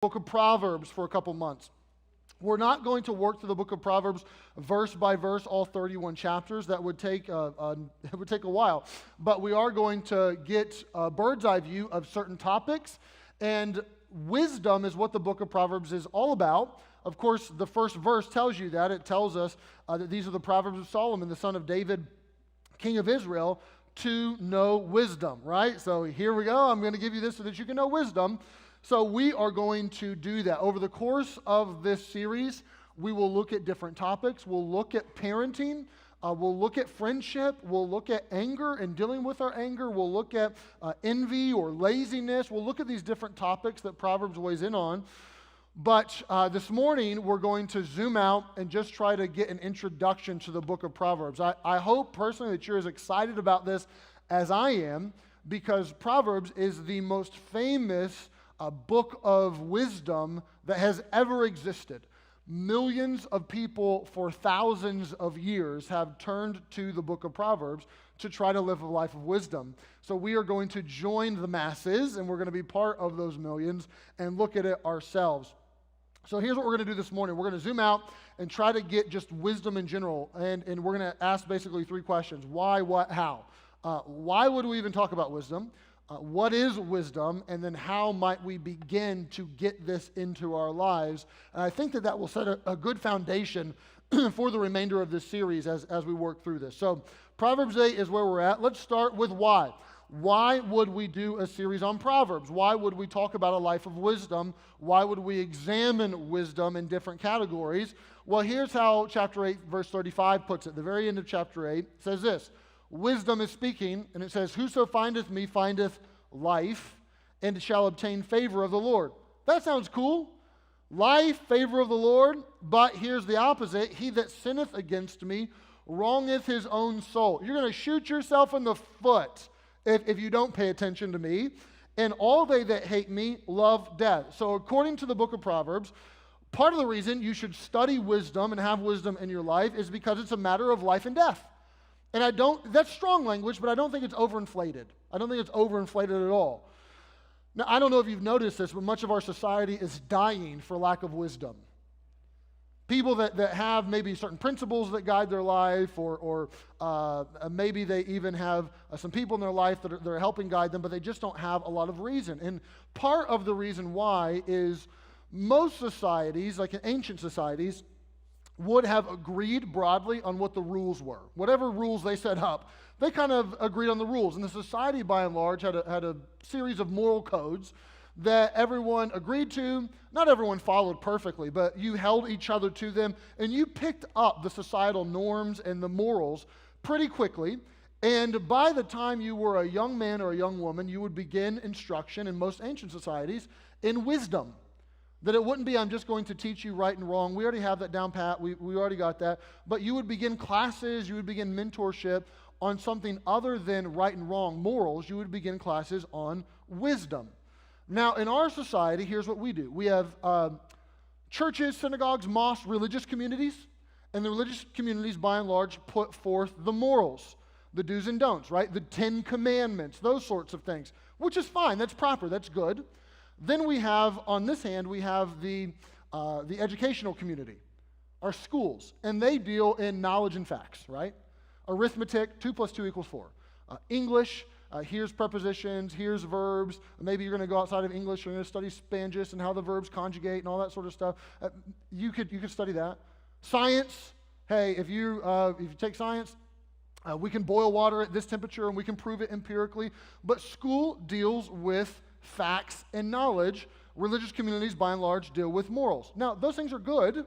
Book of Proverbs for a couple months. We're not going to work through the book of Proverbs verse by verse, all 31 chapters. That would take it would take a while. But we are going to get a bird's eye view of certain topics. And wisdom is what the book of Proverbs is all about. Of course, the first verse tells you that. It tells us that these are the Proverbs of Solomon, the son of David, king of Israel, to know wisdom, right? So here we go. I'm going to give you this so that you can know wisdom. So we are going to do that. Over the course of this series, we will look at different topics. We'll look at parenting. We'll look at friendship. We'll look at anger and dealing with our anger. We'll look at envy or laziness. We'll look at these different topics that Proverbs weighs in on. But this morning, we're going to zoom out and just try to get an introduction to the book of Proverbs. I hope personally that you're as excited about this as I am, because Proverbs is the most famous book of wisdom that has ever existed. Millions of people for thousands of years have turned to the book of Proverbs to try to live a life of wisdom. So we are going to join the masses, and we're going to be part of those millions and look at it ourselves. So here's what we're going to do this morning. We're going to zoom out and try to get just wisdom in general, and we're going to ask basically three questions. Why, what, how? Why would we even talk about wisdom? What is wisdom, and then how might we begin to get this into our lives? And I think that will set a good foundation for the remainder of this series as we work through this. So Proverbs 8 is where we're at. Let's start with why. Why would we do a series on Proverbs? Why would we talk about a life of wisdom? Why would we examine wisdom in different categories? Well, here's how chapter 8, verse 35 puts it. The very end of chapter 8 says this: wisdom is speaking, and it says, "Whoso findeth me findeth life, and shall obtain favor of the Lord." That sounds cool. Life, favor of the Lord. But here's the opposite: "He that sinneth against me wrongeth his own soul." You're going to shoot yourself in the foot if you don't pay attention to me. "And all they that hate me love death." So according to the book of Proverbs, part of the reason you should study wisdom and have wisdom in your life is because it's a matter of life and death. And that's strong language, but I don't think it's overinflated. I don't think it's overinflated at all. Now, I don't know if you've noticed this, but much of our society is dying for lack of wisdom. People that have maybe certain principles that guide their life, or maybe they even have some people in their life that are helping guide them, but they just don't have a lot of reason. And part of the reason why is most societies, like in ancient societies, would have agreed broadly on what the rules were. Whatever rules they set up, they kind of agreed on the rules. And the society, by and large, had a series of moral codes that everyone agreed to. Not everyone followed perfectly, but you held each other to them, and you picked up the societal norms and the morals pretty quickly. And by the time you were a young man or a young woman, you would begin instruction in most ancient societies in wisdom. That it wouldn't be, "I'm just going to teach you right and wrong." We already have that down pat. We already got that. But you would begin classes, you would begin mentorship on something other than right and wrong morals. You would begin classes on wisdom. Now, in our society, here's what we do. We have churches, synagogues, mosques, religious communities. And the religious communities, by and large, put forth the morals, the do's and don'ts, right? The 10 Commandments, those sorts of things, which is fine. That's proper. That's good. Then we have, on this hand, we have the educational community, our schools, and they deal in knowledge and facts, right? Arithmetic, 2 + 2 = 4. English, here's prepositions, here's verbs. Maybe you're going to go outside of English, you're going to study Spanglish and how the verbs conjugate and all that sort of stuff. You could study that. Science, hey, if you take science, we can boil water at this temperature and we can prove it empirically. But school deals with facts and knowledge. Religious communities, by and large, deal with morals. Now, those things are good.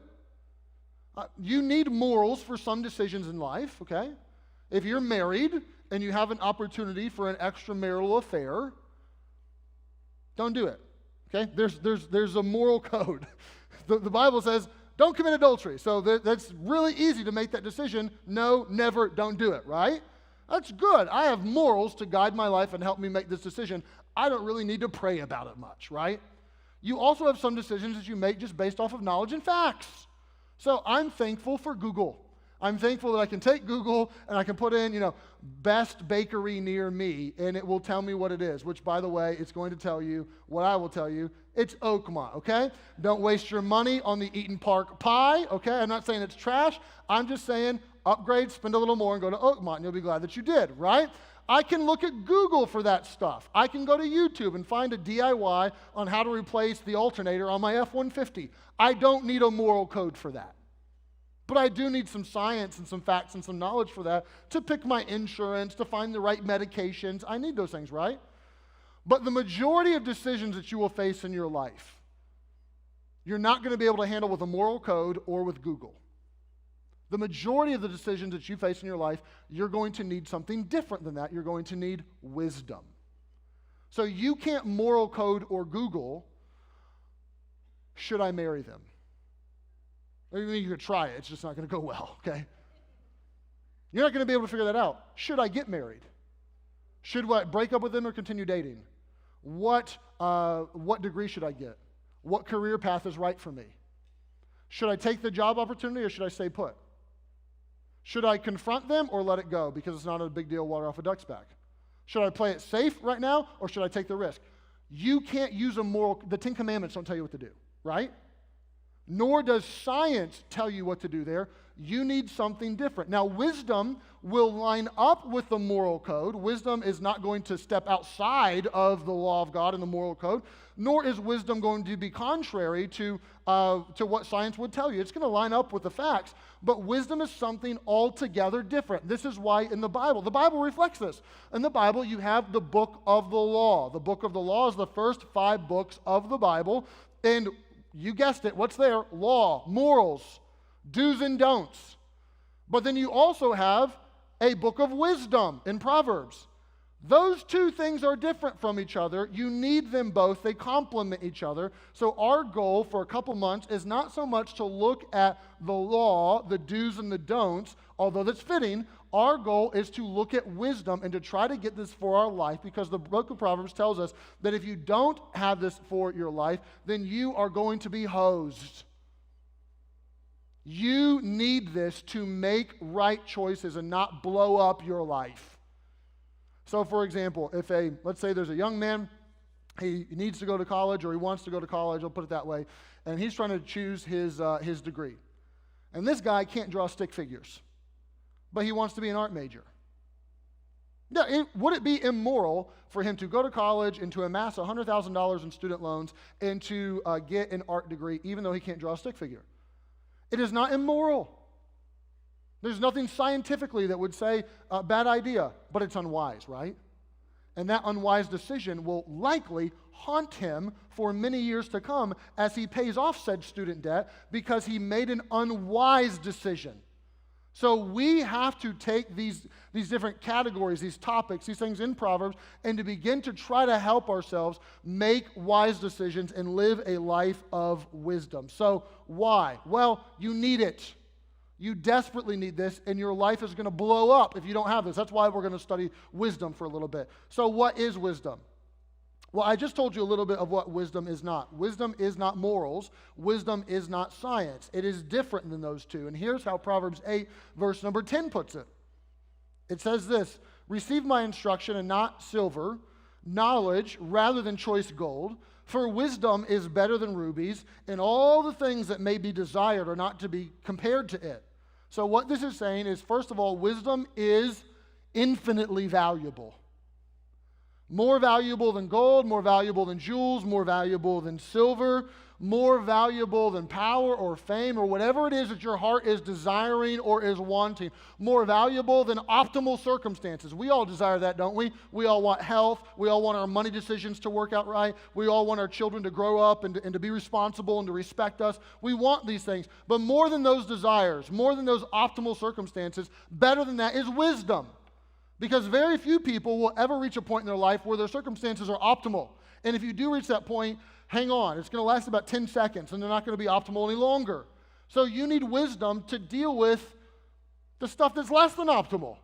You need morals for some decisions in life, okay? If you're married and you have an opportunity for an extramarital affair, don't do it, okay? There's a moral code. The Bible says, don't commit adultery. So that's really easy to make that decision. No, never, don't do it, right? That's good. I have morals to guide my life and help me make this decision. I don't really need to pray about it much, right? You also have some decisions that you make just based off of knowledge and facts. So I'm thankful for Google. I'm thankful that I can take Google and I can put in, best bakery near me, and it will tell me what it is, which, by the way, it's going to tell you what I will tell you. It's Oakmont, okay? Don't waste your money on the Eaton Park pie, okay? I'm not saying it's trash. I'm just saying upgrade, spend a little more, and go to Oakmont, and you'll be glad that you did, right? I can look at Google for that stuff. I can go to YouTube and find a DIY on how to replace the alternator on my F-150. I don't need a moral code for that. But I do need some science and some facts and some knowledge for that to pick my insurance, to find the right medications. I need those things, right? But the majority of decisions that you will face in your life, you're not going to be able to handle with a moral code or with Google. The majority of the decisions that you face in your life, you're going to need something different than that. You're going to need wisdom. So you can't moral code or Google, should I marry them? I mean, you could try it. It's just not going to go well, okay? You're not going to be able to figure that out. Should I get married? Should I break up with them or continue dating? What degree should I get? What career path is right for me? Should I take the job opportunity or should I stay put? Should I confront them or let it go because it's not a big deal, water off a duck's back? Should I play it safe right now or should I take the risk? You can't use the 10 Commandments don't tell you what to do, right? Nor does science tell you what to do there. You need something different. Now, wisdom will line up with the moral code. Wisdom is not going to step outside of the law of God and the moral code, nor is wisdom going to be contrary to what science would tell you. It's going to line up with the facts, but wisdom is something altogether different. This is why in the Bible reflects this. In the Bible, you have the book of the law. The book of the law is the first 5 books of the Bible, and you guessed it, what's there? Law, morals, do's and don'ts. But then you also have a book of wisdom in Proverbs. Those two things are different from each other. You need them both. They complement each other. So our goal for a couple months is not so much to look at the law, the do's and the don'ts, although that's fitting. Our goal is to look at wisdom and to try to get this for our life, because the book of Proverbs tells us that if you don't have this for your life, then you are going to be hosed. You need this to make right choices and not blow up your life. So, for example, let's say there's a young man, he needs to go to college or he wants to go to college, I'll put it that way, and he's trying to choose his degree. And this guy can't draw stick figures, but he wants to be an art major. Now, would it be immoral for him to go to college and to amass $100,000 in student loans and to get an art degree even though he can't draw a stick figure? It is not immoral. There's nothing scientifically that would say bad idea, but it's unwise, right? And that unwise decision will likely haunt him for many years to come as he pays off said student debt because he made an unwise decision. So we have to take these different categories, these topics, these things in Proverbs, and to begin to try to help ourselves make wise decisions and live a life of wisdom. So why? Well, you need it. You desperately need this, and your life is going to blow up if you don't have this. That's why we're going to study wisdom for a little bit. So what is wisdom? Well, I just told you a little bit of what wisdom is not. Wisdom is not morals. Wisdom is not science. It is different than those two. And here's how Proverbs 8, verse number 10 puts it. It says this: receive my instruction and not silver, knowledge rather than choice gold, for wisdom is better than rubies, and all the things that may be desired are not to be compared to it. So what this is saying is, first of all, wisdom is infinitely valuable. More valuable than gold, more valuable than jewels, more valuable than silver, more valuable than power or fame or whatever it is that your heart is desiring or is wanting. More valuable than optimal circumstances. We all desire that, don't we? We all want health. We all want our money decisions to work out right. We all want our children to grow up and to be responsible and to respect us. We want these things. But more than those desires, more than those optimal circumstances, better than that is wisdom. Because very few people will ever reach a point in their life where their circumstances are optimal. And if you do reach that point, hang on. It's going to last about 10 seconds, and they're not going to be optimal any longer. So you need wisdom to deal with the stuff that's less than optimal.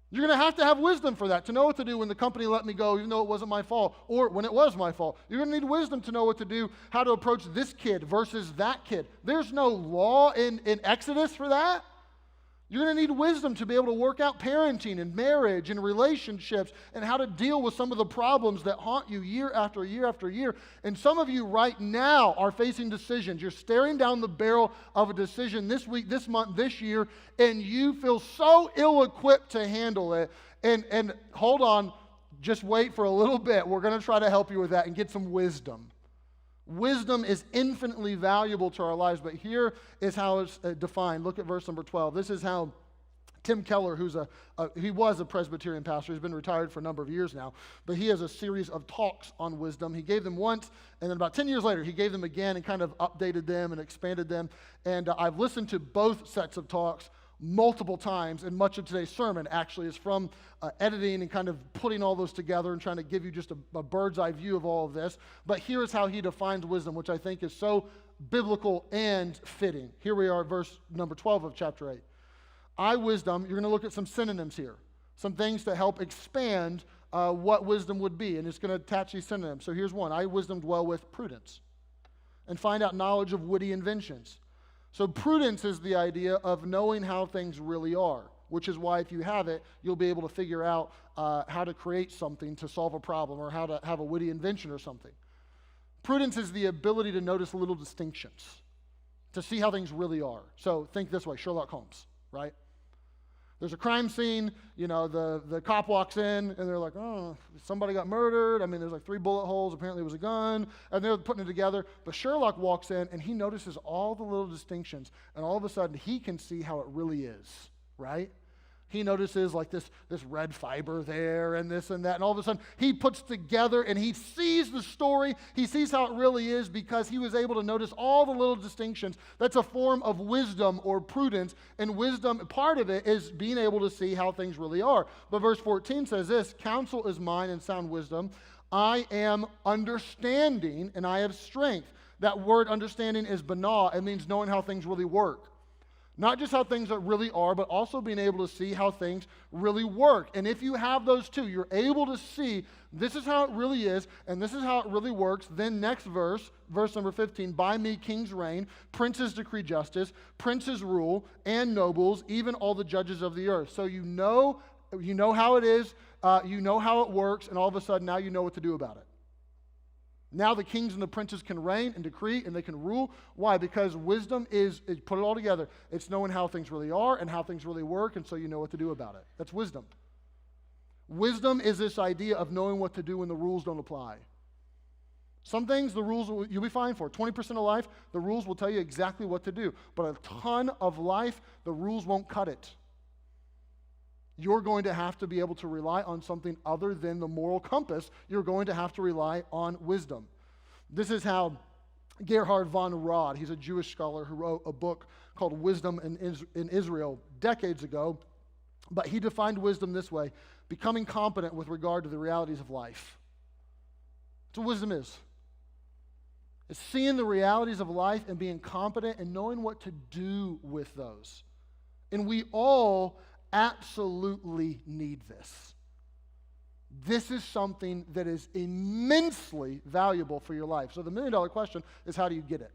You're going to have wisdom for that, to know what to do when the company let me go, even though it wasn't my fault, or when it was my fault. You're going to need wisdom to know what to do, how to approach this kid versus that kid. There's no law in Exodus for that. You're going to need wisdom to be able to work out parenting and marriage and relationships and how to deal with some of the problems that haunt you year after year after year. And some of you right now are facing decisions. You're staring down the barrel of a decision this week, this month, this year, and you feel so ill-equipped to handle it. And hold on, just wait for a little bit. We're going to try to help you with that and get some wisdom. Wisdom is infinitely valuable to our lives, but here is how it's defined. Look at verse number 12. This is how Tim Keller, he was a Presbyterian pastor. He's been retired for a number of years now, but he has a series of talks on wisdom. He gave them once, and then about 10 years later, he gave them again and kind of updated them and expanded them. And I've listened to both sets of talks multiple times, and much of today's sermon actually is from editing and kind of putting all those together and trying to give you just a bird's eye view of all of this. But here is how he defines wisdom, which I think is so biblical and fitting. Here we are, verse number 12 of chapter 8. Wisdom, you're going to look at some synonyms here, some things to help expand what wisdom would be, and it's going to attach these synonyms. So here's one. Wisdom dwell with prudence and find out knowledge of witty inventions. So prudence is the idea of knowing how things really are, which is why if you have it, you'll be able to figure out how to create something to solve a problem or how to have a witty invention or something. Prudence is the ability to notice little distinctions, to see how things really are. So think this way, Sherlock Holmes, right? There's a crime scene, the cop walks in, and they're like, oh, somebody got murdered. I mean, there's like 3 bullet holes. Apparently it was a gun, and they're putting it together. But Sherlock walks in, and he notices all the little distinctions, and all of a sudden, he can see how it really is, right? He notices like this red fiber there and this and that, and all of a sudden, he puts together, and he sees the story. He sees how it really is because he was able to notice all the little distinctions. That's a form of wisdom or prudence, and wisdom, part of it is being able to see how things really are. But verse 14 says this, counsel is mine and sound wisdom. I am understanding, and I have strength. That word understanding is banah. It means knowing how things really work. Not just how things really are, but also being able to see how things really work. And if you have those two, you're able to see this is how it really is, and this is how it really works. Then next verse number 15, by me kings reign, princes decree justice, princes rule, and nobles, even all the judges of the earth. So you know how it is, you know how it works, and all of a sudden now you know what to do about it. Now the kings and the princes can reign and decree and they can rule. Why? Because wisdom is put it all together. It's knowing how things really are and how things really work, and so you know what to do about it. That's wisdom. Wisdom is this idea of knowing what to do when the rules don't apply. Some things, the rules you'll be fine for. 20% of life, the rules will tell you exactly what to do. But a ton of life, the rules won't cut it. You're going to have to be able to rely on something other than the moral compass. You're going to have to rely on wisdom. This is how Gerhard von Rad, he's a Jewish scholar who wrote a book called Wisdom in Israel decades ago, but he defined wisdom this way, becoming competent with regard to the realities of life. That's what wisdom is. It's seeing the realities of life and being competent and knowing what to do with those. And we all absolutely need this. This is something that is immensely valuable for your life. So the $1 million question is, how do you get it?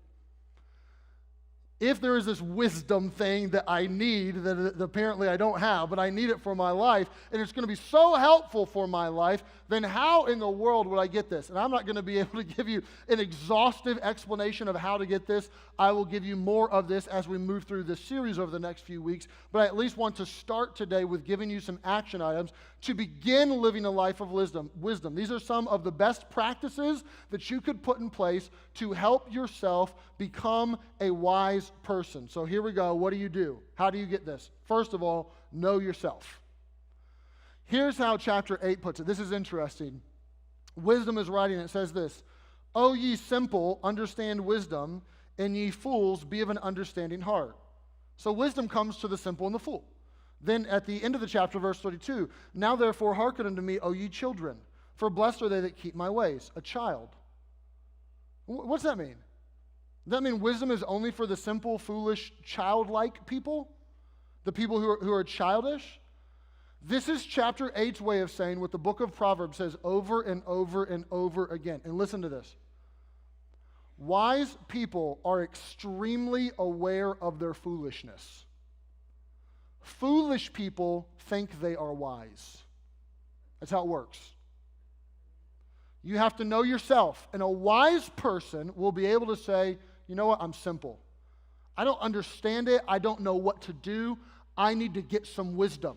If there is this wisdom thing that I need that apparently I don't have, but I need it for my life, and it's going to be so helpful for my life, then how in the world would I get this? And I'm not going to be able to give you an exhaustive explanation of how to get this. I will give you more of this as we move through this series over the next few weeks, but I at least want to start today with giving you some action items to begin living a life of wisdom. These are some of the best practices that you could put in place to help yourself become a wise person. So here we go. What do you do? How do you get this? First of all, know yourself. Here's how chapter 8 puts it. This is interesting. Wisdom is writing, it says this, O ye simple, understand wisdom, and ye fools, be of an understanding heart. So wisdom comes to the simple and the fool. Then at the end of the chapter, verse 32, now therefore hearken unto me, O ye children, for blessed are they that keep my ways. A child. What's that mean? Does that mean wisdom is only for the simple, foolish, childlike people? The people who are childish? This is chapter 8's way of saying what the book of Proverbs says over and over and over again. And listen to this. Wise people are extremely aware of their foolishness. Foolish people think they are wise. That's how it works. You have to know yourself. And a wise person will be able to say, you know what, I'm simple. I don't understand it. I don't know what to do. I need to get some wisdom.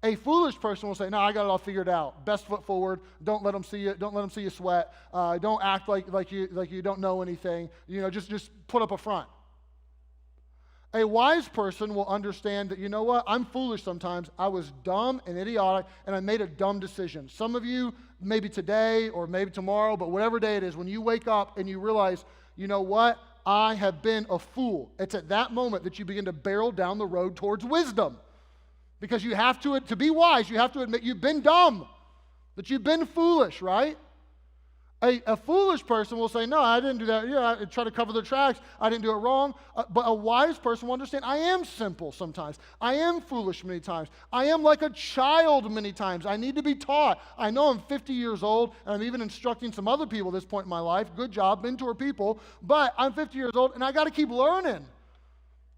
A foolish person will say, no, I got it all figured out. Best foot forward. Don't let them see you. Don't let them see you sweat. Don't act like you don't know anything. Just put up a front. A wise person will understand that, you know what, I'm foolish sometimes. I was dumb and idiotic, and I made a dumb decision. Some of you, maybe today or maybe tomorrow, but whatever day it is, when you wake up and you realize, you know what, I have been a fool. It's at that moment that you begin to barrel down the road towards wisdom. Because you have to be wise, you have to admit you've been dumb, that you've been foolish, right? A foolish person will say, no, I didn't do that. I try to cover their tracks. I didn't do it wrong. But a wise person will understand, I am simple sometimes. I am foolish many times. I am like a child many times. I need to be taught. I know I'm 50 years old, and I'm even instructing some other people at this point in my life. Good job, mentor people. But I'm 50 years old, and I got to keep learning.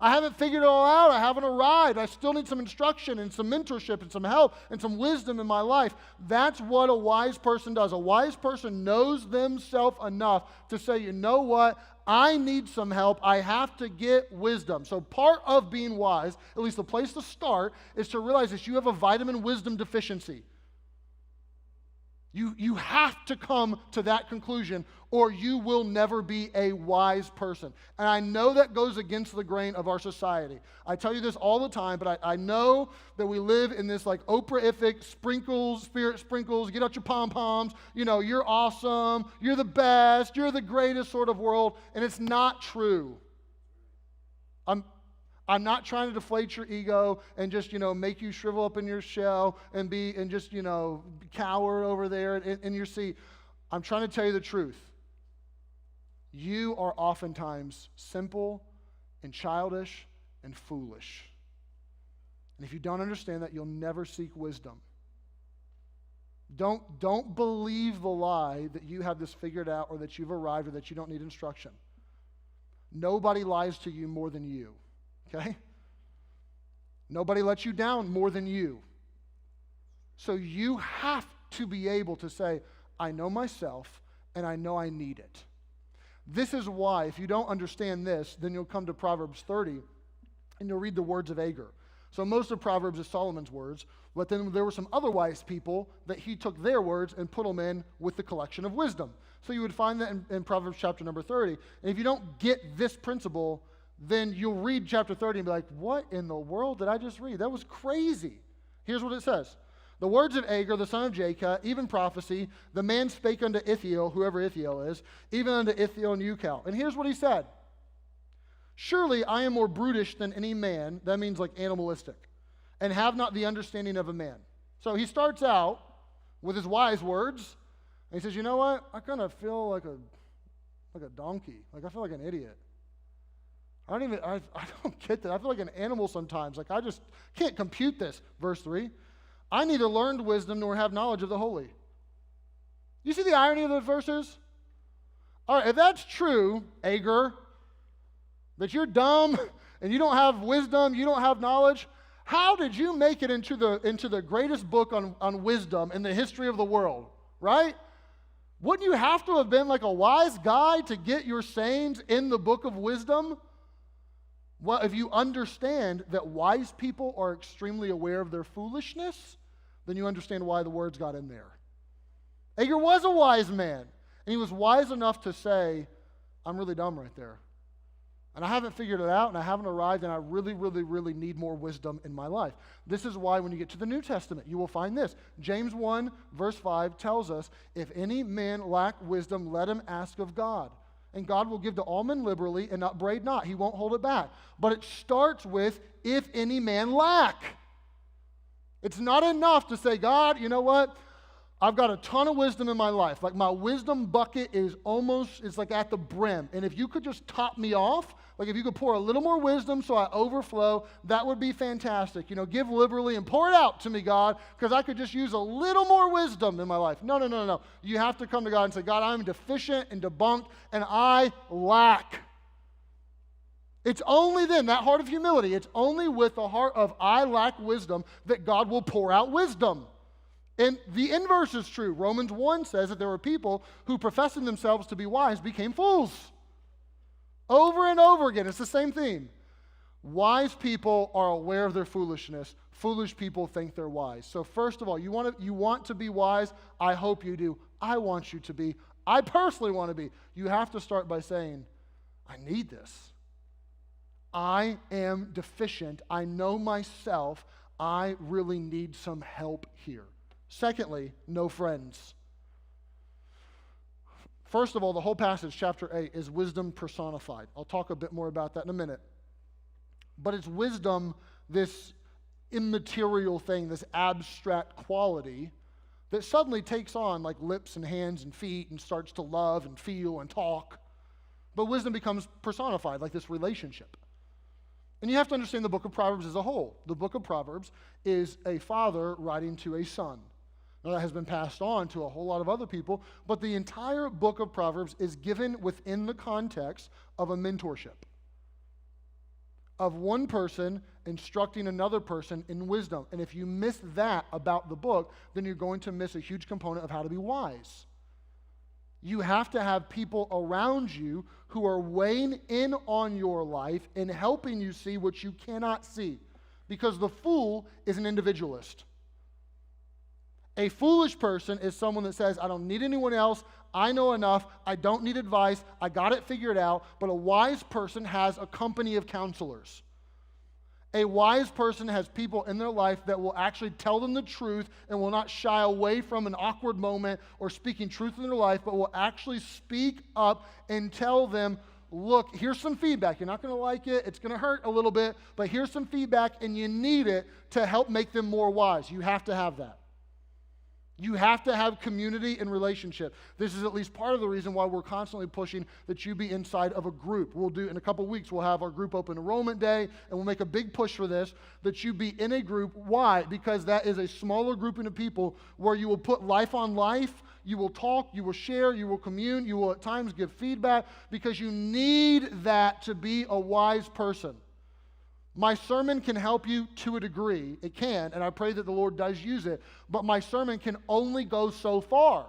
I haven't figured it all out. I haven't arrived. I still need some instruction and some mentorship and some help and some wisdom in my life. That's what a wise person does. A wise person knows themselves enough to say, you know what? I need some help. I have to get wisdom. So part of being wise, at least the place to start, is to realize that you have a vitamin wisdom deficiency. You have to come to that conclusion, or you will never be a wise person. And I know that goes against the grain of our society. I tell you this all the time, but I know that we live in this like Oprah-ific spirit sprinkles, get out your pom-poms, you're awesome, you're the best, you're the greatest sort of world, and it's not true. I'm not trying to deflate your ego and just, make you shrivel up in your shell and just, cower over there in your seat. I'm trying to tell you the truth. You are oftentimes simple and childish and foolish. And if you don't understand that, you'll never seek wisdom. Don't believe the lie that you have this figured out or that you've arrived or that you don't need instruction. Nobody lies to you more than you. Okay? Nobody lets you down more than you. So you have to be able to say, I know myself and I know I need it. This is why, if you don't understand this, then you'll come to Proverbs 30 and you'll read the words of Agur. So most of Proverbs is Solomon's words, but then there were some other wise people that he took their words and put them in with the collection of wisdom. So you would find that in Proverbs chapter number 30. And if you don't get this principle, then you'll read chapter 30 and be like, what in the world did I just read? That was crazy. Here's what it says. The words of Agur, the son of Jacob, even prophecy, the man spake unto Ithiel, whoever Ithiel is, even unto Ithiel and Ucal. And here's what he said. Surely I am more brutish than any man, that means like animalistic, and have not the understanding of a man. So he starts out with his wise words, and he says, you know what? I kind of feel like a donkey. Like I feel like an idiot. I don't get that. I feel like an animal sometimes. Like I just can't compute this. Verse 3. I neither learned wisdom nor have knowledge of the holy. You see the irony of those verses? All right, if that's true, Agur, that you're dumb and you don't have wisdom, you don't have knowledge, how did you make it into the greatest book on wisdom in the history of the world, right? Wouldn't you have to have been like a wise guy to get your sayings in the book of wisdom? Well, if you understand that wise people are extremely aware of their foolishness, then you understand why the words got in there. Agur was a wise man, and he was wise enough to say, I'm really dumb right there. And I haven't figured it out, and I haven't arrived, and I really, really, really need more wisdom in my life. This is why when you get to the New Testament, you will find this. James 1, verse 5 tells us, if any man lack wisdom, let him ask of God. And God will give to all men liberally and upbraid not. He won't hold it back. But it starts with, if any man lack. It's not enough to say, God, you know what? I've got a ton of wisdom in my life. Like my wisdom bucket is like at the brim. And if you could just top me off, like if you could pour a little more wisdom so I overflow, that would be fantastic. Give liberally and pour it out to me, God, because I could just use a little more wisdom in my life. No. You have to come to God and say, God, I'm deficient and debunked and I lack. It's only then, that heart of humility, it's only with the heart of I lack wisdom that God will pour out wisdom. And the inverse is true. Romans 1 says that there were people who, professing themselves to be wise, became fools. Over and over again, it's the same theme. Wise people are aware of their foolishness. Foolish people think they're wise. So first of all, you want to be wise? I hope you do. I want you to be. I personally want to be. You have to start by saying, I need this. I am deficient. I know myself. I really need some help here. Secondly, no friends. First of all, the whole passage, chapter 8, is wisdom personified. I'll talk a bit more about that in a minute. But it's wisdom, this immaterial thing, this abstract quality that suddenly takes on like lips and hands and feet and starts to love and feel and talk. But wisdom becomes personified, like this relationship. And you have to understand the book of Proverbs as a whole. The book of Proverbs is a father writing to a son. Now, that has been passed on to a whole lot of other people, but the entire book of Proverbs is given within the context of a mentorship, of one person instructing another person in wisdom. And if you miss that about the book, then you're going to miss a huge component of how to be wise. You have to have people around you who are weighing in on your life and helping you see what you cannot see. Because the fool is an individualist. A foolish person is someone that says, I don't need anyone else, I know enough, I don't need advice, I got it figured out. But a wise person has a company of counselors. A wise person has people in their life that will actually tell them the truth and will not shy away from an awkward moment or speaking truth in their life, but will actually speak up and tell them, look, here's some feedback. You're not going to like it. It's going to hurt a little bit, but here's some feedback, and you need it to help make them more wise. You have to have that. You have to have community and relationship. This is at least part of the reason why we're constantly pushing that you be inside of a group. We'll do, in a couple weeks, we'll have our group open enrollment day, and we'll make a big push for this, that you be in a group. Why? Because that is a smaller grouping of people where you will put life on life, you will talk, you will share, you will commune, you will at times give feedback, because you need that to be a wise person. My sermon can help you to a degree. It can, and I pray that the Lord does use it. But my sermon can only go so far.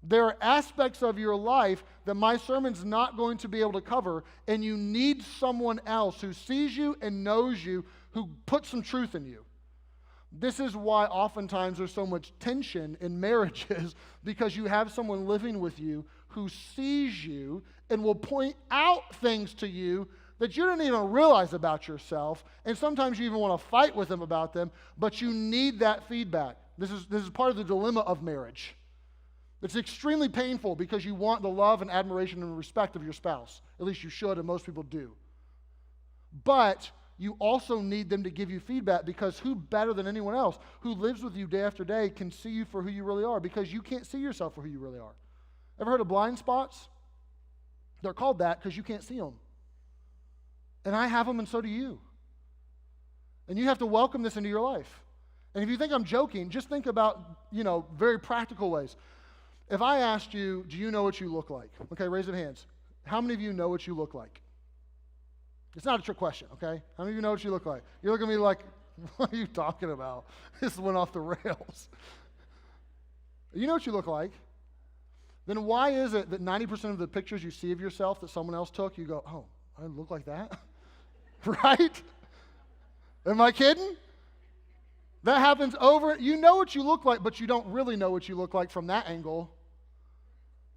There are aspects of your life that my sermon's not going to be able to cover, and you need someone else who sees you and knows you, who puts some truth in you. This is why oftentimes there's so much tension in marriages, because you have someone living with you who sees you and will point out things to you that you didn't even realize about yourself, and sometimes you even want to fight with them about them, but you need that feedback. This is part of the dilemma of marriage. It's extremely painful because you want the love and admiration and respect of your spouse. At least you should, and most people do. But you also need them to give you feedback, because who better than anyone else who lives with you day after day can see you for who you really are, because you can't see yourself for who you really are. Ever heard of blind spots? They're called that because you can't see them. And I have them, and so do you. And you have to welcome this into your life. And if you think I'm joking, just think about, very practical ways. If I asked you, do you know what you look like? Okay, raise your hands. How many of you know what you look like? It's not a trick question, okay? How many of you know what you look like? You look at me like, what are you talking about? This went off the rails. You know what you look like. Then why is it that 90% of the pictures you see of yourself that someone else took, you go, oh, I look like that? Right? Am I kidding? That happens over. You know what you look like, but you don't really know what you look like from that angle.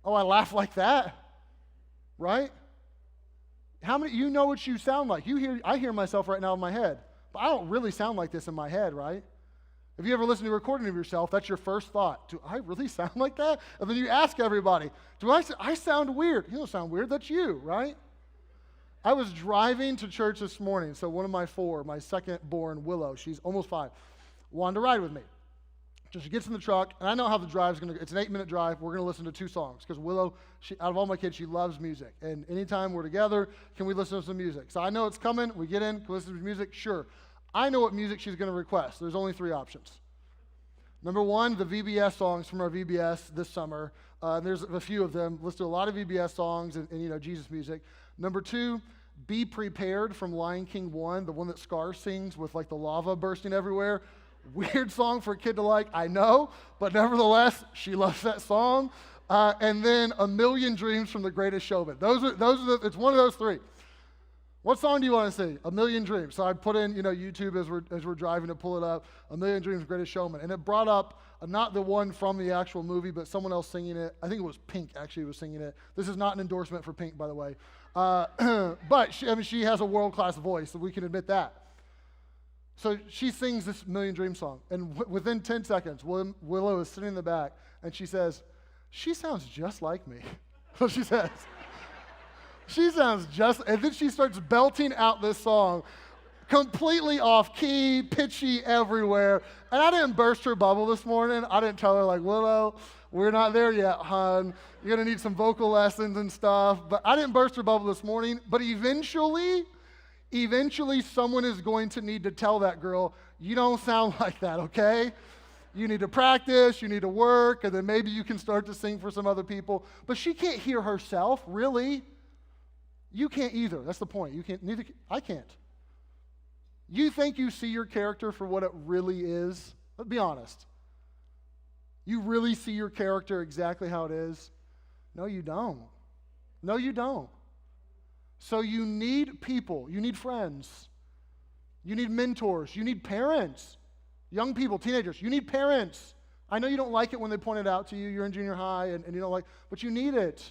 Oh, I laugh like that. Right? How many, you know what you sound like? I hear myself right now in my head, but I don't really sound like this in my head, right? If you ever listen to a recording of yourself, that's your first thought. Do I really sound like that? And then you ask everybody, I sound weird? You don't sound weird, that's you, right? I was driving to church this morning, so one of my second born, Willow, she's almost 5, wanted to ride with me. So she gets in the truck, and I know how the drive's going to go. It's an 8-minute drive. We're going to listen to 2 songs, because Willow, out of all my kids, she loves music. And anytime we're together, can we listen to some music? So I know it's coming. We get in, can we listen to music? Sure. I know what music she's going to request. There's only 3 options. Number 1, the VBS songs from our VBS this summer. There's a few of them. Listen to a lot of VBS songs and Jesus music. Number 2, Be Prepared from Lion King 1, the one that Scar sings with like the lava bursting everywhere. Weird song for a kid to like, I know, but nevertheless, she loves that song. And then A Million Dreams from The Greatest Showman. It's one of those 3. What song do you want to sing? A Million Dreams. So I put in, YouTube as we're driving to pull it up. A Million Dreams, Greatest Showman, and it brought up not the one from the actual movie, but someone else singing it. I think it was Pink actually was singing it. This is not an endorsement for Pink, by the way, but she has a world-class voice, so we can admit that. So she sings this Million Dreams song, and within 10 seconds, Willow is sitting in the back, and she says, "She sounds just like me." So she says. She sounds just, and then she starts belting out this song, completely off key, pitchy everywhere. And I didn't burst her bubble this morning. I didn't tell her like, Willow, we're not there yet, hon. You're gonna need some vocal lessons and stuff. But I didn't burst her bubble this morning. But eventually someone is going to need to tell that girl, you don't sound like that, okay? You need to practice, you need to work, and then maybe you can start to sing for some other people. But she can't hear herself, really. You can't either. That's the point. You can't. I can't. You think you see your character for what it really is? Let's be honest. You really see your character exactly how it is? No, you don't. No, you don't. So you need people. You need friends. You need mentors. You need parents. Young people, teenagers, you need parents. I know you don't like it when they point it out to you. You're in junior high and you don't like, but you need it.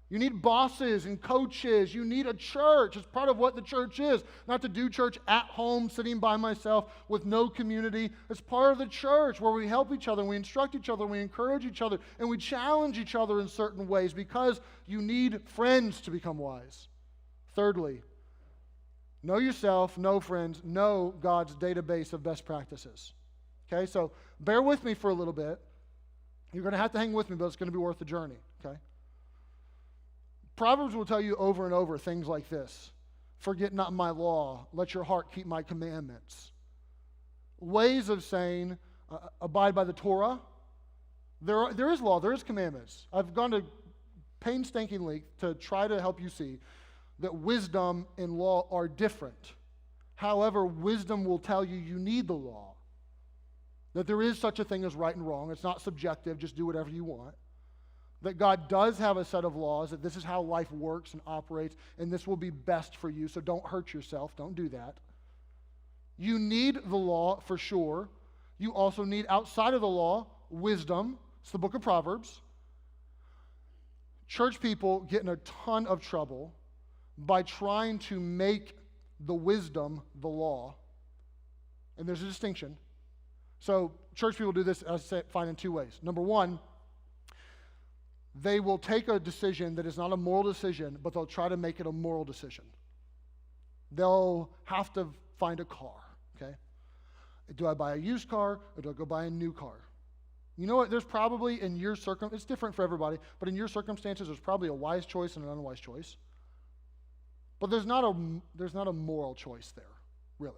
You need bosses and coaches. You need a church. It's part of what the church is. Not to do church at home, sitting by myself with no community. It's part of the church where we help each other, and we instruct each other, and we encourage each other, and we challenge each other in certain ways because you need friends to become wise. Thirdly, know yourself, know friends, know God's database of best practices. Okay, so bear with me for a little bit. You're going to have to hang with me, but it's going to be worth the journey, okay? Proverbs will tell you over and over things like this. Forget not my law. Let your heart keep my commandments. Ways of saying, abide by the Torah. There is law, there is commandments. I've gone to painstakingly to try to help you see that wisdom and law are different. However, wisdom will tell you you need the law. That there is such a thing as right and wrong. It's not subjective, just do whatever you want. That God does have a set of laws, that this is how life works and operates, and this will be best for you, so don't hurt yourself. Don't do that. You need the law for sure. You also need, outside of the law, wisdom. It's the book of Proverbs. Church people get in a ton of trouble by trying to make the wisdom the law. And there's a distinction. So church people do this, I find, in 2 ways. Number 1, they will take a decision that is not a moral decision, but they'll try to make it a moral decision. They'll have to find a car, okay? Do I buy a used car or do I go buy a new car? You know what? There's probably in your it's different for everybody, but in your circumstances, there's probably a wise choice and an unwise choice. But there's not a moral choice there, really.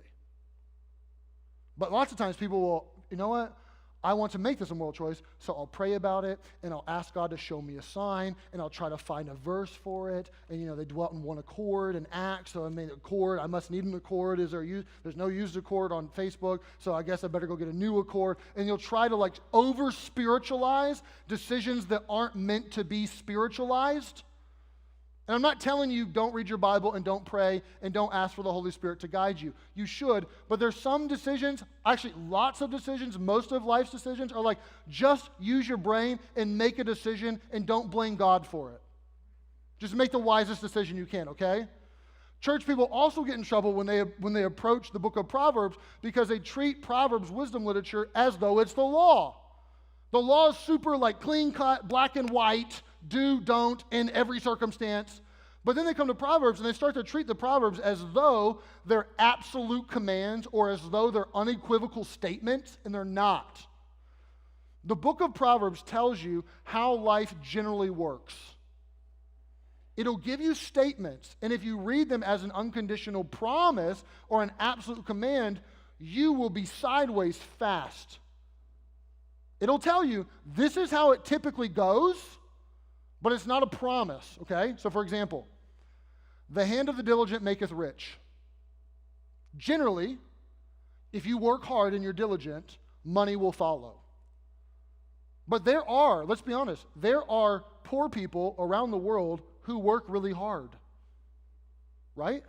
But lots of times people will, you know what? I want to make this a moral choice, so I'll pray about it, and I'll ask God to show me a sign, and I'll try to find a verse for it. And, they dwelt in one accord and Acts, so I made a cord. I must need an accord. There's no used accord on Facebook, so I guess I better go get a new accord. And you'll try to, over-spiritualize decisions that aren't meant to be spiritualized. And I'm not telling you don't read your Bible and don't pray and don't ask for the Holy Spirit to guide you. You should, but there's some decisions, actually lots of decisions, most of life's decisions are like, just use your brain and make a decision and don't blame God for it. Just make the wisest decision you can, okay? Church people also get in trouble when they approach the book of Proverbs because they treat Proverbs wisdom literature as though it's the law. The law is super clean cut, black and white, do, don't, in every circumstance. But then they come to Proverbs and they start to treat the Proverbs as though they're absolute commands or as though they're unequivocal statements, and they're not. The book of Proverbs tells you how life generally works. It'll give you statements, and if you read them as an unconditional promise or an absolute command, you will be sideways fast. It'll tell you, this is how it typically goes, but it's not a promise, okay? So for example, the hand of the diligent maketh rich. Generally, if you work hard and you're diligent, money will follow. But there are, let's be honest, there are poor people around the world who work really hard, right?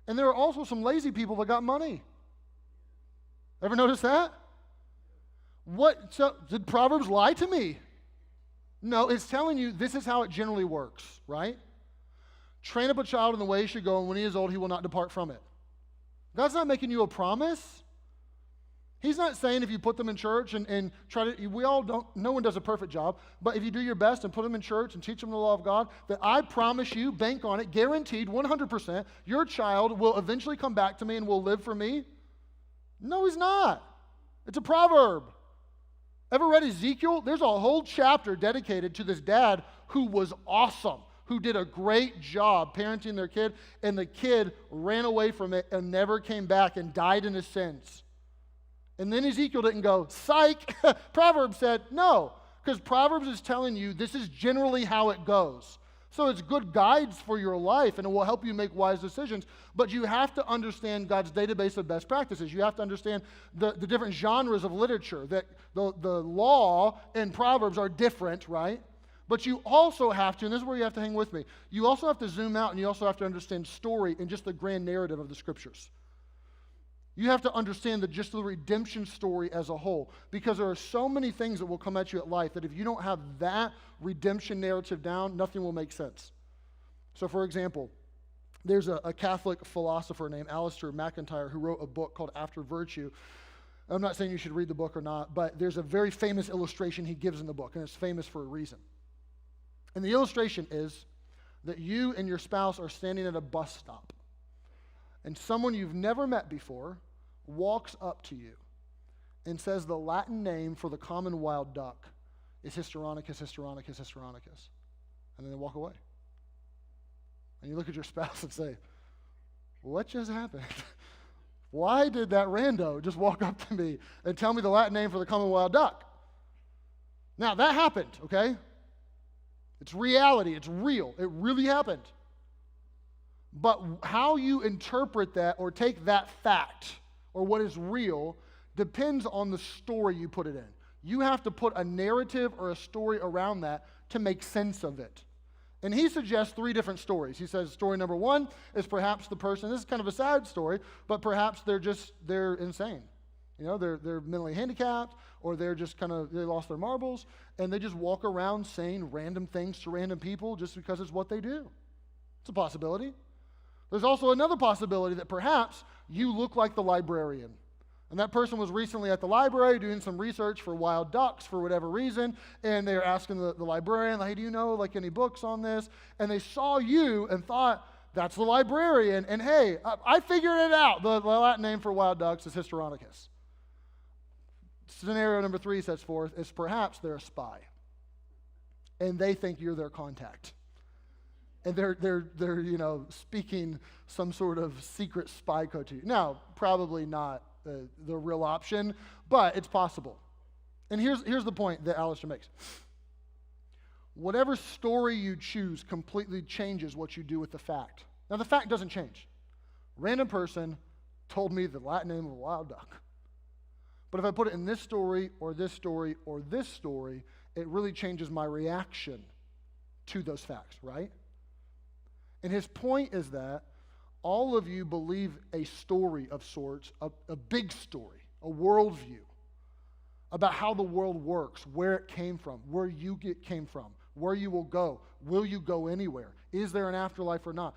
And there are also some lazy people that got money. Ever notice that? So did Proverbs lie to me? No, it's telling you this is how it generally works, right? Train up a child in the way he should go, and when he is old, he will not depart from it. God's not making you a promise. He's not saying if you put them in church and try to, we all don't, no one does a perfect job, but if you do your best and put them in church and teach them the law of God, that I promise you, bank on it, guaranteed 100%, your child will eventually come back to me and will live for me. No, he's not. It's a proverb. Ever read Ezekiel? There's a whole chapter dedicated to this dad who was awesome, who did a great job parenting their kid, and the kid ran away from it and never came back and died in his sins. And then Ezekiel didn't go, psych, Proverbs said, no, because Proverbs is telling you this is generally how it goes. So it's good guides for your life, and it will help you make wise decisions, but you have to understand God's database of best practices. You have to understand the different genres of literature, that the law and Proverbs are different, right? But you also have to, and this is where you have to hang with me, you also have to zoom out and you also have to understand story and just the grand narrative of the scriptures. You have to understand just the redemption story as a whole, because there are so many things that will come at you at life that if you don't have that redemption narrative down, nothing will make sense. So for example, there's a Catholic philosopher named Alistair MacIntyre who wrote a book called After Virtue. I'm not saying you should read the book or not, but there's a very famous illustration he gives in the book, and it's famous for a reason. And the illustration is that you and your spouse are standing at a bus stop, and someone you've never met before walks up to you and says the Latin name for the common wild duck is Hysteronicus, Hysteronicus, Hysteronicus. And then they walk away. And you look at your spouse and say, what just happened? Why did that rando just walk up to me and tell me the Latin name for the common wild duck? Now, that happened, okay? It's reality. It's real. It really happened. But how you interpret that or take that fact or what is real depends on the story you put it in. You have to put a narrative or a story around that to make sense of it. And he suggests 3 different stories. He says story number 1 is perhaps the person, this is kind of a sad story, but perhaps they're insane. You know, they're mentally handicapped, or they're just they lost their marbles, and they just walk around saying random things to random people just because it's what they do. It's a possibility. There's also another possibility that perhaps you look like the librarian. And that person was recently at the library doing some research for wild ducks for whatever reason, and they were asking the librarian, hey, do you know any books on this? And they saw you and thought, that's the librarian, and hey, I figured it out. The Latin name for wild ducks is Hysteronicus. Scenario number 3 sets forth is perhaps they're a spy, and they think you're their contact. And they're speaking some sort of secret spy code to you. Now, probably not the real option, but it's possible. And here's the point that Alistair makes. Whatever story you choose completely changes what you do with the fact. Now, the fact doesn't change. Random person told me the Latin name of a wild duck. But if I put it in this story or this story or this story, it really changes my reaction to those facts, right? And his point is that all of you believe a story of sorts, a big story, a worldview about how the world works, where it came from, where you came from, where you will go. Will you go anywhere? Is there an afterlife or not?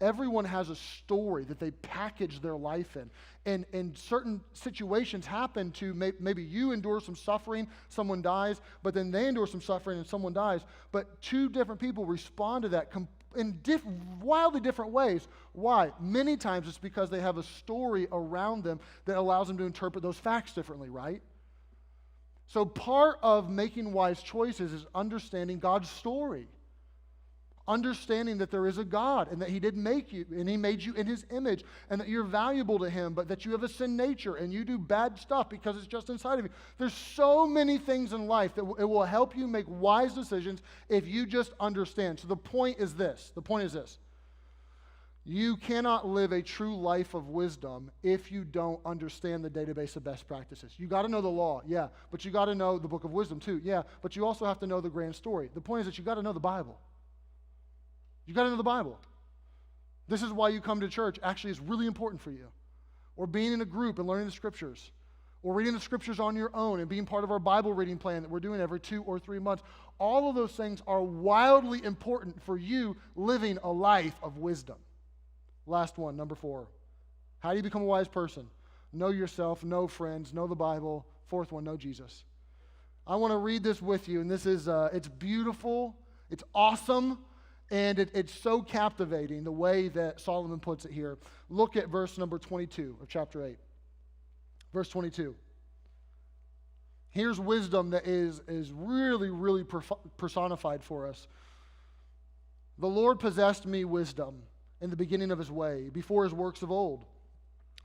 Everyone has a story that they package their life in. And certain situations happen to maybe you endure some suffering, someone dies, but then they endure some suffering and someone dies. But 2 different people respond to that in wildly different ways. Why? Many times it's because they have a story around them that allows them to interpret those facts differently, right? So part of making wise choices is understanding God's story. Understanding that there is a God and that he did make you and he made you in his image and that you're valuable to him, but that you have a sin nature and you do bad stuff because it's just inside of you. There's so many things in life that it will help you make wise decisions if you just understand. So the point is this. You cannot live a true life of wisdom if you don't understand the database of best practices. You got to know the law, yeah, but you got to know the book of wisdom too, yeah, but you also have to know the grand story. The point is that you got to know the Bible. You got to know the Bible. This is why you come to church actually is really important for you. Or being in a group and learning the scriptures. Or reading the scriptures on your own and being part of our Bible reading plan that we're doing every 2 or 3 months. All of those things are wildly important for you living a life of wisdom. Last one, number 4. How do you become a wise person? Know yourself, know friends, know the Bible. 4th one, know Jesus. I want to read this with you, and this is, it's beautiful, it's awesome, and it's so captivating the way that Solomon puts it here. Look at verse number 22 of chapter 8. Verse 22. Here's wisdom that is really, really personified for us. The Lord possessed me wisdom in the beginning of his way, before his works of old.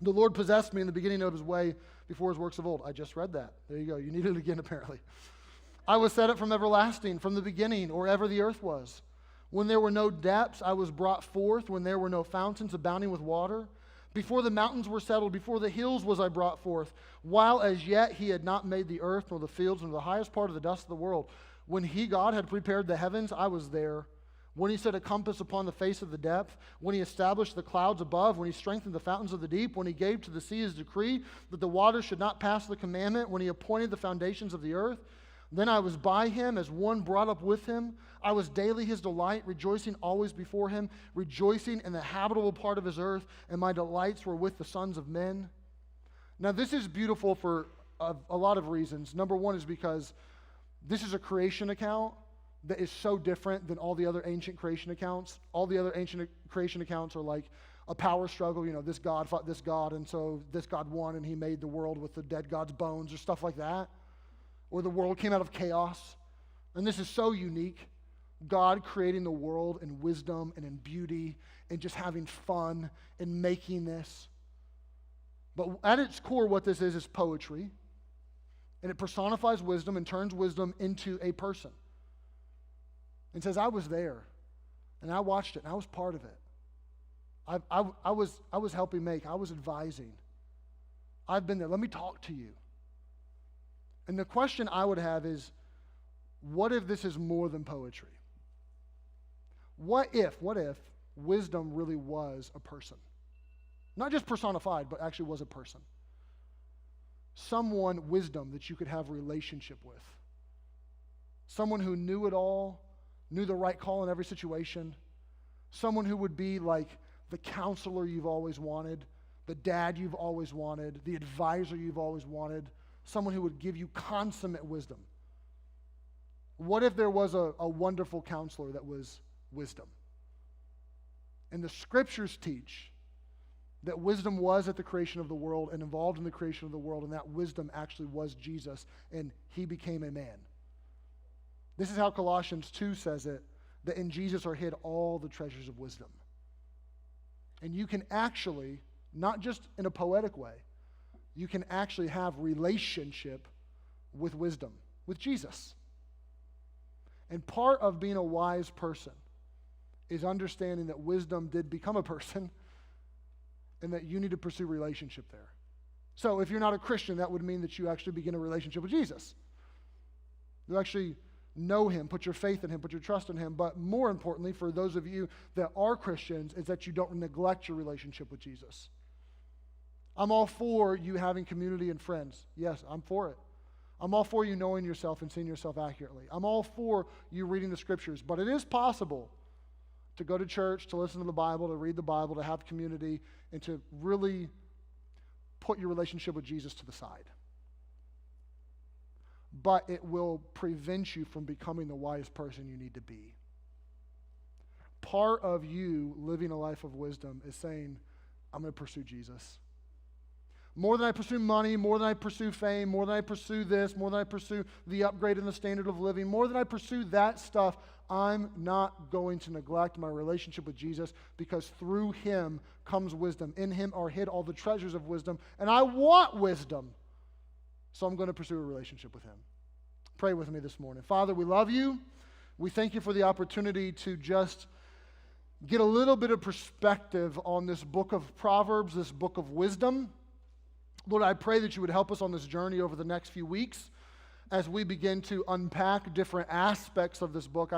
The Lord possessed me in the beginning of his way, before his works of old. I just read that. There you go. You need it again, apparently. I was set up from everlasting, from the beginning, or ever the earth was. When there were no depths, I was brought forth. When there were no fountains abounding with water. Before the mountains were settled, before the hills was I brought forth. While as yet he had not made the earth, nor the fields, nor the highest part of the dust of the world. When he, God, had prepared the heavens, I was there. When he set a compass upon the face of the depth, when he established the clouds above, when he strengthened the fountains of the deep, when he gave to the sea his decree that the waters should not pass the commandment, when he appointed the foundations of the earth. Then I was by him as one brought up with him. I was daily his delight, rejoicing always before him, rejoicing in the habitable part of his earth, and my delights were with the sons of men. Now this is beautiful for a lot of reasons. Number one is because this is a creation account that is so different than all the other ancient creation accounts. All the other ancient creation accounts are like a power struggle. You know, this God fought this God, and so this God won, and he made the world with the dead God's bones or stuff like that. Or the world came out of chaos. And this is so unique. God creating the world in wisdom and in beauty and just having fun and making this. But at its core, what this is poetry. And it personifies wisdom and turns wisdom into a person. And says, I was there. And I watched it. And I was part of it. I was helping make. I was advising. I've been there. Let me talk to you. And the question I would have is, what if this is more than poetry? What if wisdom really was a person? Not just personified, but actually was a person. Someone, wisdom, that you could have a relationship with. Someone who knew it all, knew the right call in every situation. Someone who would be like the counselor you've always wanted, the dad you've always wanted, the advisor you've always wanted. Someone who would give you consummate wisdom. What if there was a wonderful counselor that was wisdom? And the scriptures teach that wisdom was at the creation of the world and involved in the creation of the world, and that wisdom actually was Jesus, and he became a man. This is how Colossians 2 says it, that in Jesus are hid all the treasures of wisdom. And you can actually, not just in a poetic way, you can actually have relationship with wisdom, with Jesus. And part of being a wise person is understanding that wisdom did become a person and that you need to pursue relationship there. So if you're not a Christian, that would mean that you actually begin a relationship with Jesus. You actually know him, put your faith in him, put your trust in him. But more importantly, for those of you that are Christians, is that you don't neglect your relationship with Jesus. I'm all for you having community and friends. Yes, I'm for it. I'm all for you knowing yourself and seeing yourself accurately. I'm all for you reading the scriptures. But it is possible to go to church, to listen to the Bible, to read the Bible, to have community, and to really put your relationship with Jesus to the side. But it will prevent you from becoming the wise person you need to be. Part of you living a life of wisdom is saying, I'm going to pursue Jesus. more than I pursue money, more than I pursue fame, more than I pursue this, more than I pursue the upgrade in the standard of living, more than I pursue that stuff, I'm not going to neglect my relationship with Jesus, because through him comes wisdom. In him are hid all the treasures of wisdom, and I want wisdom. So I'm going to pursue a relationship with him. Pray with me this morning. Father, we love you. We thank you for the opportunity to just get a little bit of perspective on this book of Proverbs, this book of wisdom. Lord, I pray that you would help us on this journey over the next few weeks as we begin to unpack different aspects of this book.